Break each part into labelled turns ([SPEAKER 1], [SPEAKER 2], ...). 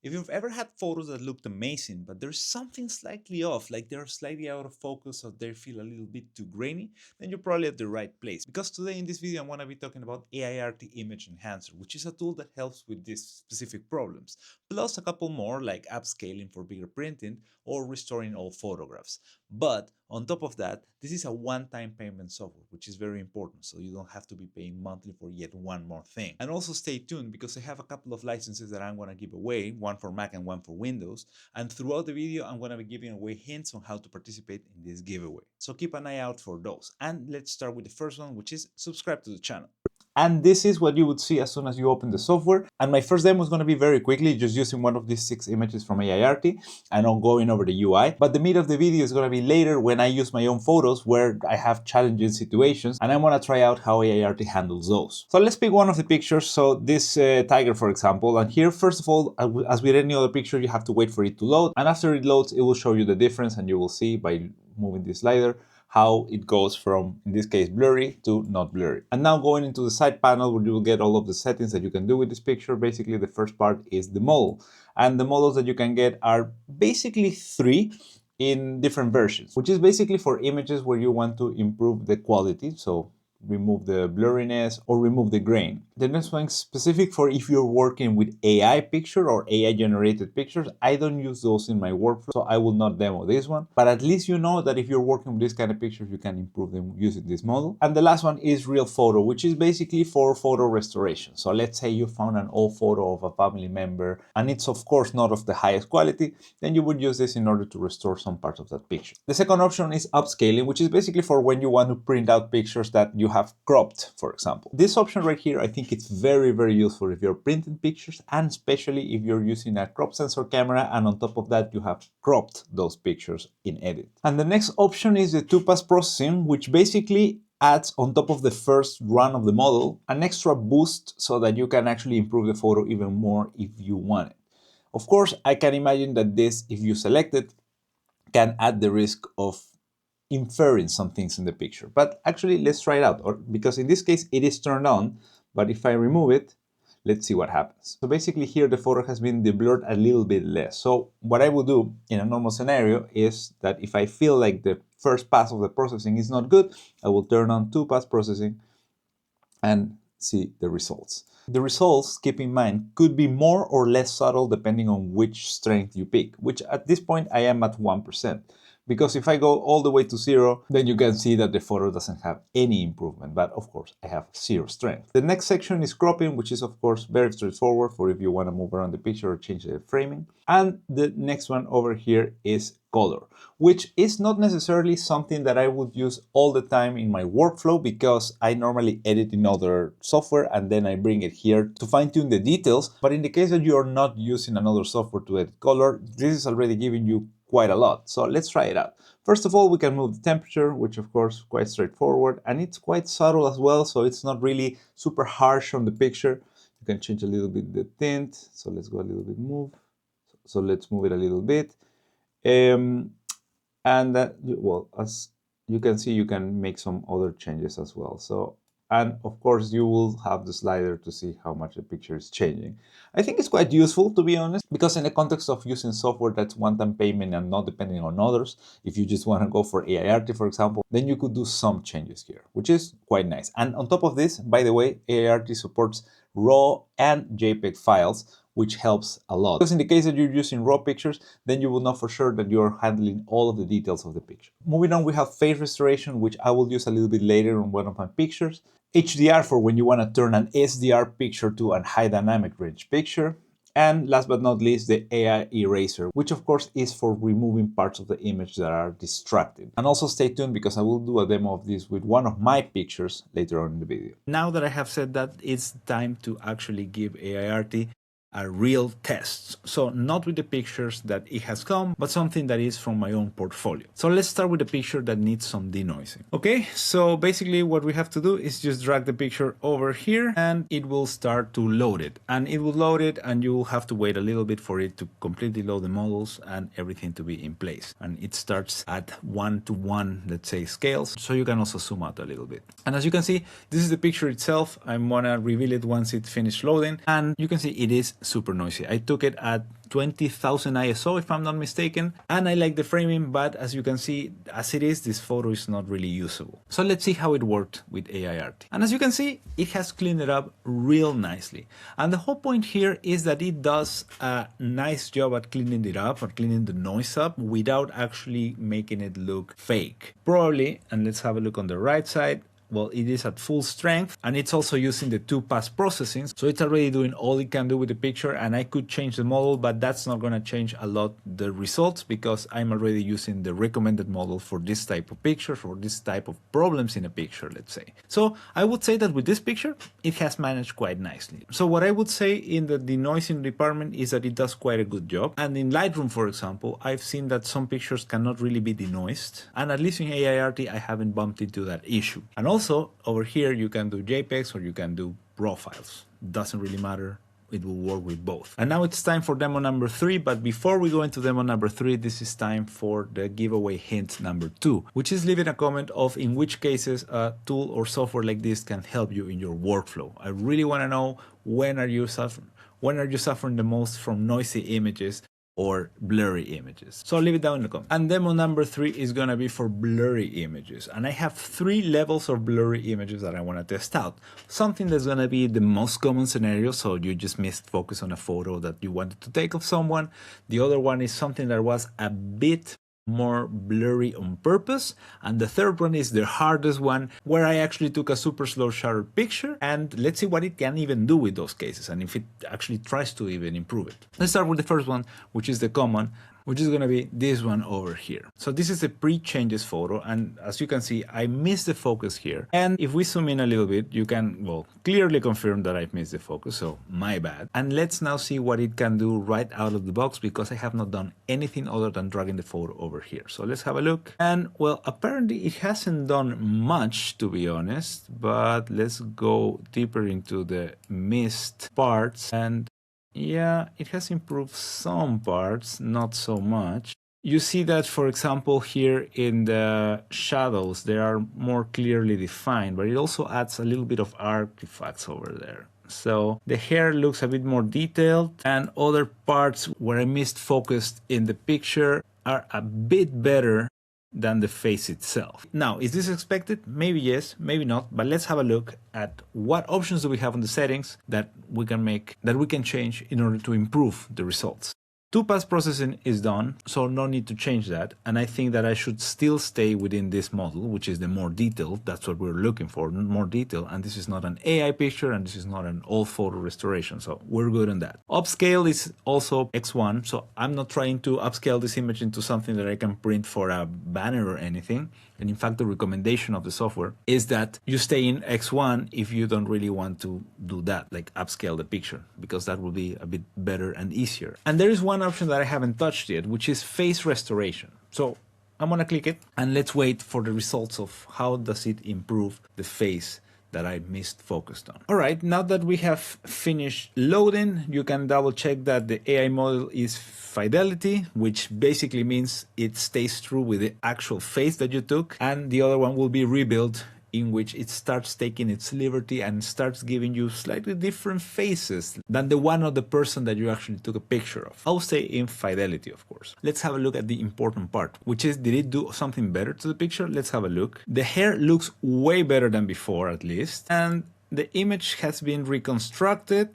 [SPEAKER 1] If you've ever had photos that looked amazing, but there's something slightly off, like they're slightly out of focus or they feel a little bit too grainy, then you're probably at the right place. Because today in this video, I'm going to be talking about Aiarty Image Enhancer, which is a tool that helps with these specific problems, plus a couple more like upscaling for bigger printing or restoring old photographs. But on top of that, this is a one-time payment software, which is very important, so you don't have to be paying monthly for yet one more thing. And also stay tuned because I have a couple of licenses that I'm going to give away, one for Mac and one for Windows. And throughout the video, I'm going to be giving away hints on how to participate in this giveaway. So keep an eye out for those. And let's start with the first one, which is subscribe to the channel. And this is what you would see as soon as you open the software. And my first demo is going to be very quickly, just using one of these 6 images from Aiarty and I'm going over the UI. But the meat of the video is going to be later when I use my own photos where I have challenging situations and I want to try out how Aiarty handles those. So let's pick one of the pictures. So this tiger, for example, and here, first of all, as with any other picture, you have to wait for it to load. And after it loads, it will show you the difference and you will see by moving this slider how it goes from, in this case, blurry to not blurry. And now going into the side panel where you will get all of the settings that you can do with this picture. Basically, the first part is the model. And the models that you can get are basically 3 in different versions, which is basically for images where you want to improve the quality. So remove the blurriness or remove the grain. The next one is specific for if you're working with AI picture or AI generated pictures. I don't use those in my workflow, so I will not demo this one, but at least you know that if you're working with this kind of pictures, you can improve them using this model. And the last one is real photo, which is basically for photo restoration. So let's say you found an old photo of a family member and it's of course not of the highest quality, then you would use this in order to restore some part of that picture. The second option is upscaling, which is basically for when you want to print out pictures that you have cropped, for example. This option right here, I think it's very, very useful if you're printing pictures and especially if you're using a crop sensor camera and on top of that you have cropped those pictures in edit. And the next option is the 2-pass processing, which basically adds on top of the first run of the model an extra boost so that you can actually improve the photo even more if you want it. Of course, I can imagine that this, if you select it, can add the risk of inferring some things in the picture, but actually let's try it out, because in this case it is turned on, but if I remove it, let's see what happens. So basically here the photo has been deblurred a little bit less. So what I would do in a normal scenario is that if I feel like the first pass of the processing is not good, I will turn on 2-pass processing and see the results. The results, keep in mind, could be more or less subtle depending on which strength you pick, which at this point I am at 1%. Because if I go all the way to 0, then you can see that the photo doesn't have any improvement. But of course, I have 0 strength. The next section is cropping, which is of course very straightforward for if you want to move around the picture or change the framing. And the next one over here is color, which is not necessarily something that I would use all the time in my workflow because I normally edit in other software and then I bring it here to fine-tune the details. But in the case that you are not using another software to edit color, this is already giving you quite a lot. So let's try it out. First of all, we can move the temperature, which of course quite straightforward, and it's quite subtle as well, so it's not really super harsh on the picture. You can change a little bit the tint, so let's go a little bit move. So let's move it a little bit. And that, well, as you can see, you can make some other changes as well. So, and of course you will have the slider to see how much the picture is changing. I think it's quite useful, to be honest, because in the context of using software that's one-time payment and not depending on others, if you just want to go for Aiarty, for example, then you could do some changes here, which is quite nice. And on top of this, by the way, Aiarty supports RAW and JPEG files, which helps a lot. Because in the case that you're using raw pictures, then you will know for sure that you're handling all of the details of the picture. Moving on, we have face restoration, which I will use a little bit later on one of my pictures. HDR for when you want to turn an SDR picture to a high dynamic range picture. And last but not least, the AI eraser, which of course is for removing parts of the image that are distracting. And also stay tuned because I will do a demo of this with one of my pictures later on in the video. Now that I have said that, it's time to actually give Aiarty a real test. So not with the pictures that it has come, but something that is from my own portfolio. So let's start with the picture that needs some denoising. Okay, so basically what we have to do is just drag the picture over here and it will start to load it. And it will load it and you will have to wait a little bit for it to completely load the models and everything to be in place. And it starts at 1:1, let's say, scales. So you can also zoom out a little bit. And as you can see, this is the picture itself. I'm gonna reveal it once it finished loading. And you can see it is super noisy. I took it at 20,000 ISO if I'm not mistaken, and I like the framing, but as you can see, as it is, this photo is not really usable. So let's see how it worked with Aiarty. And as you can see, it has cleaned it up real nicely. And the whole point here is that it does a nice job at cleaning it up, or cleaning the noise up, without actually making it look fake. Probably, and let's have a look on the right side, well, it is at full strength, and it's also using the 2-pass processing, so it's already doing all it can do with the picture. And I could change the model, but that's not going to change a lot the results, because I'm already using the recommended model for this type of pictures, or this type of problems in a picture, let's say. So I would say that with this picture, it has managed quite nicely. So what I would say in the denoising department is that it does quite a good job. And in Lightroom, for example, I've seen that some pictures cannot really be denoised, and at least in Aiarty, I haven't bumped into that issue. And also over here, you can do JPEGs or you can do RAW files. Doesn't really matter. It will work with both. And now it's time for demo number 3. But before we go into demo number 3, this is time for the giveaway hint number 2, which is leaving a comment of in which cases a tool or software like this can help you in your workflow. I really want to know, when are you suffering the most from noisy images or blurry images? So leave it down in the comments. And demo number 3 is gonna be for blurry images. And I have 3 levels of blurry images that I wanna test out. Something that's gonna be the most common scenario, so you just missed focus on a photo that you wanted to take of someone. The other one is something that was a bit more blurry on purpose, and the third one is the hardest one, where I actually took a super slow shutter picture, and let's see what it can even do with those cases, and if it actually tries to even improve it. Let's start with the first one, which is the common, which is going to be this one over here. So this is a pre-changes photo, and as you can see, I missed the focus here. And if we zoom in a little bit, you can, well, clearly confirm that I've missed the focus, so my bad. And let's now see what it can do right out of the box, because I have not done anything other than dragging the photo over here. So let's have a look. And well, apparently it hasn't done much, to be honest, but let's go deeper into the missed parts. And yeah, it has improved some parts, not so much. You see that, for example, here in the shadows, they are more clearly defined, but it also adds a little bit of artifacts over there. So the hair looks a bit more detailed, and other parts where I missed focused in the picture are a bit better than the face itself. Now, is this expected? Maybe yes, maybe not, but let's have a look at what options do we have on the settings that we can change in order to improve the results. 2-pass processing is done, so no need to change that. And I think that I should still stay within this model, which is the more detailed. That's what we're looking for, more detail. And this is not an AI picture, and this is not an old photo restoration. So we're good on that. Upscale is also X1. So I'm not trying to upscale this image into something that I can print for a banner or anything. And in fact, the recommendation of the software is that you stay in X1 if you don't really want to do that, like upscale the picture, because that will be a bit better and easier. And there is one option that I haven't touched yet, which is face restoration. So I'm gonna click it, and let's wait for the results of how does it improve the face that I missed focused on. All right, now that we have finished loading, you can double check that the AI model is fidelity, which basically means it stays true with the actual face that you took, and the other one will be rebuilt, in which it starts taking its liberty and starts giving you slightly different faces than the one of the person that you actually took a picture of. I'll say in fidelity, of course. Let's have a look at the important part, which is, did it do something better to the picture? Let's have a look. The hair looks way better than before, at least, and the image has been reconstructed,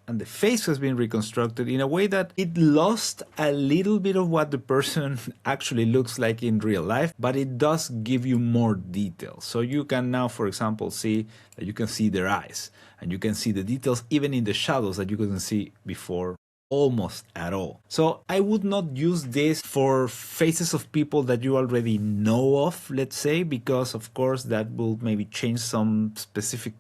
[SPEAKER 1] and the face has been reconstructed in a way that it lost a little bit of what the person actually looks like in real life, but it does give you more details. So you can now, for example, see that you can see their eyes, and you can see the details even in the shadows that you couldn't see before almost at all. So I would not use this for faces of people that you already know of, let's say, because of course that will maybe change some specific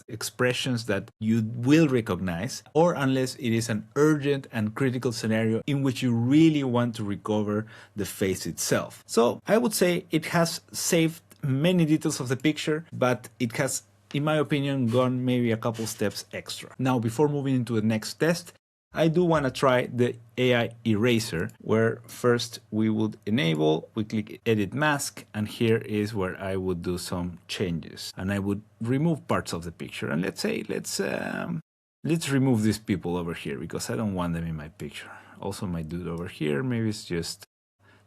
[SPEAKER 1] expressions that you will recognize, or unless it is an urgent and critical scenario in which you really want to recover the face itself. So I would say it has saved many details of the picture, but it has, in my opinion, gone maybe a couple steps extra. Now, before moving into the next test, I do want to try the AI eraser, where first we would enable, we click edit mask, and here is where I would do some changes, and I would remove parts of the picture. And let's say, let's
[SPEAKER 2] Let's remove these people over here because I don't want them in my picture. Also my dude over here, maybe it's just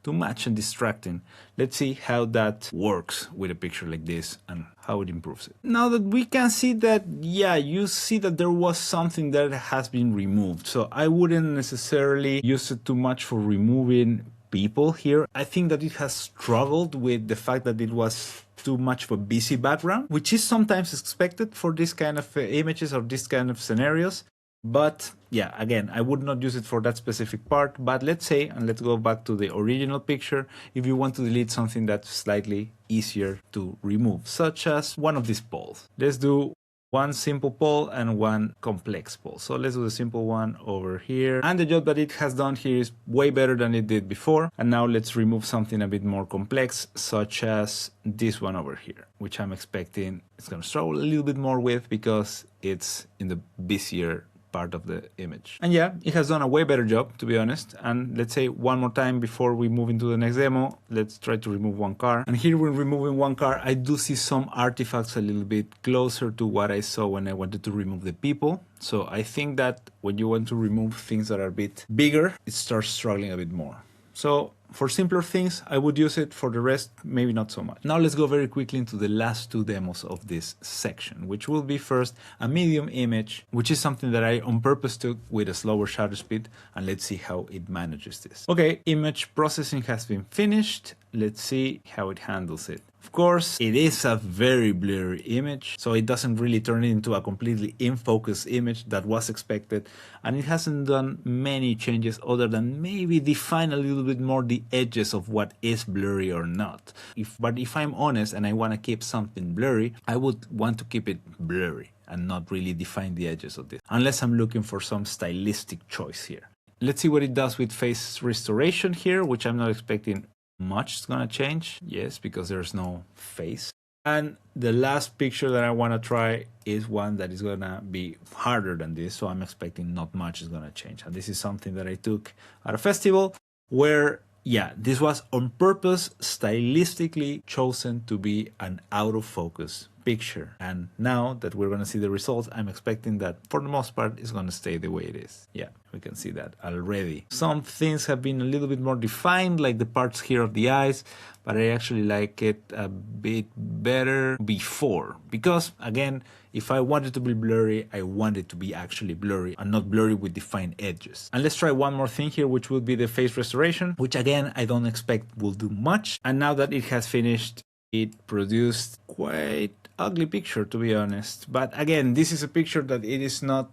[SPEAKER 2] too much and distracting. Let's see how that works with a picture like this and how it improves it. Now that we can see that, yeah, you see that there was something that has been removed. So I wouldn't necessarily use it too much for removing people here. I think that it has struggled with the fact that it was too much of a busy background, which is sometimes expected for this kind of images or this kind of scenarios. But yeah, again, I would not use it for that specific part. But let's say, and let's go back to the original picture, if you want to delete something that's slightly easier to remove, such as one of these poles. Let's do one simple pole and one complex pole. So let's do the simple one over here. And the job that it has done here is way better than it did before. And now let's remove something a bit more complex, such as this one over here, which I'm expecting it's going to struggle a little bit more with because it's in the busier part of the image. And yeah, it has done a way better job, to be honest. And let's say one more time before we move into the next demo, let's try to remove one car. And here when removing one car, I do see some artifacts a little bit closer to what I saw when I wanted to remove the people. So I think that when you want to remove things that are a bit bigger, it starts struggling a bit more. So for simpler things, I would use it. For the rest, maybe not so much. Now let's go very quickly into the last two demos of this section, which will be first a medium image, which is something that I on purpose took with a slower shutter speed, and let's see how it manages this. Okay, image processing has been finished. Let's see how it handles it. Of course, it is a very blurry image, so it doesn't really turn it into a completely in focus image that was expected, and it hasn't done many changes other than maybe define a little bit more the edges of what is blurry or not. But if I'm honest and I want to keep something blurry, I would want to keep it blurry and not really define the edges of this, unless I'm looking for some stylistic choice here. Let's see what it does with face restoration here, which I'm not expecting much is gonna change. Yes, because there's no face. And the last picture that I want to try is one that is gonna be harder than this, so I'm expecting not much is gonna change. And this is something that I took at a festival where, yeah, this was on purpose stylistically chosen to be an out of focus picture. And now that we're going to see the results, I'm expecting that for the most part it's going to stay the way it is. Yeah, we can see that already. Some things have been a little bit more defined, like the parts here of the eyes, but I actually like it a bit better before, because again, if I want it to be blurry, I want it to be actually blurry and not blurry with defined edges. And let's try one more thing here, which will be the face restoration, which again, I don't expect will do much. And now that it has finished, it produced quite ugly picture, to be honest. But again, this is a picture that it is not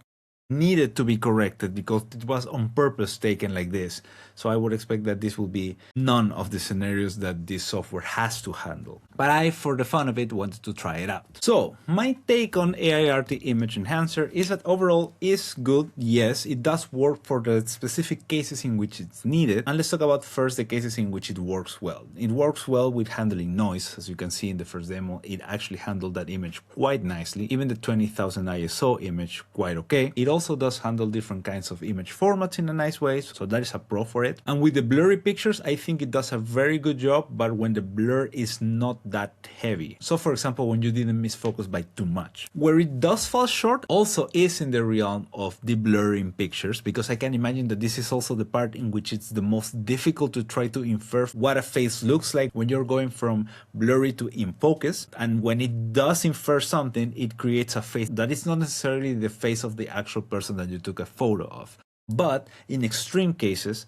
[SPEAKER 2] needed to be corrected because it was on purpose taken like this. So I would expect that this will be none of the scenarios that this software has to handle. But I, for the fun of it, wanted to try it out. So my take on Aiarty Image Enhancer is that overall is good. Yes, it does work for the specific cases in which it's needed. And let's talk about first the cases in which it works well. It works well with handling noise. As you can see in the first demo, it actually handled that image quite nicely. Even the 20,000 ISO image, quite okay. It also does handle different kinds of image formats in a nice way, so that is a pro for it. And with the blurry pictures, I think it does a very good job, but when the blur is not that heavy. So for example, when you didn't miss focus by too much. Where it does fall short also is in the realm of deblurring pictures, because I can imagine that this is also the part in which it's the most difficult to try to infer what a face looks like when you're going from blurry to in focus. And when it does infer something, it creates a face that is not necessarily the face of the actual person that you took a photo of. But in extreme cases,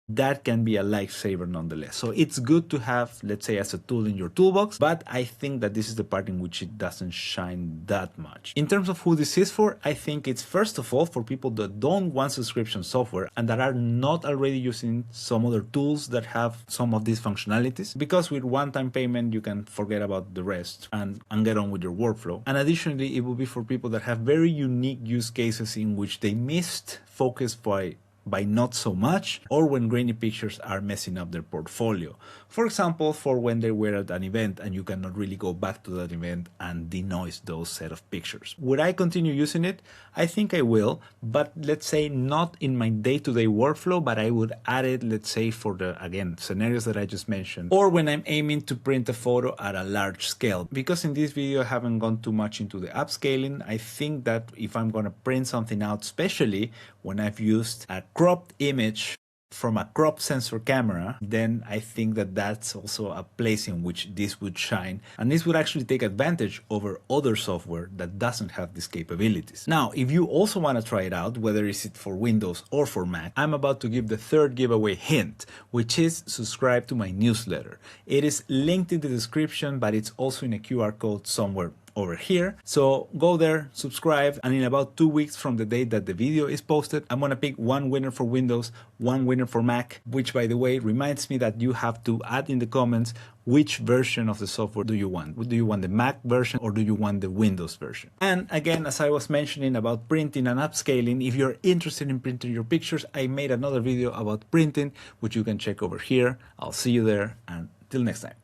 [SPEAKER 2] that can be a lifesaver nonetheless. So it's good to have, let's say, as a tool in your toolbox, but I think that this is the part in which it doesn't shine that much. In terms of who this is for, I think it's first of all for people that don't want subscription software and that are not already using some other tools that have some of these functionalities, because with one-time payment, you can forget about the rest and get on with your workflow. And additionally, it will be for people that have very unique use cases in which they missed focus by by not so much, or when grainy pictures are messing up their portfolio. For example, for when they were at an event and you cannot really go back to that event and denoise those set of pictures. Would I continue using it? I think I will, but let's say not in my day-to-day workflow, but I would add it, let's say, for the, again, scenarios that I just mentioned, or when I'm aiming to print a photo at a large scale. Because in this video I haven't gone too much into the upscaling, I think that if I'm going to print something out, especially when I've used a cropped image from a crop sensor camera, then I think that that's also a place in which this would shine, and this would actually take advantage over other software that doesn't have these capabilities. Now, if you also want to try it out, whether it's for Windows or for Mac, I'm about to give the third giveaway hint, which is subscribe to my newsletter. It is linked in the description, but it's also in a QR code somewhere over here. So go there, subscribe, and in about 2 weeks from the date that the video is posted, I'm gonna pick one winner for Windows, one winner for Mac, which by the way reminds me that you have to add in the comments which version of the software do you want. Do you want the Mac version or do you want the Windows version? And again, as I was mentioning about printing and upscaling, if you're interested in printing your pictures, I made another video about printing, which you can check over here. I'll see you there, and till next time.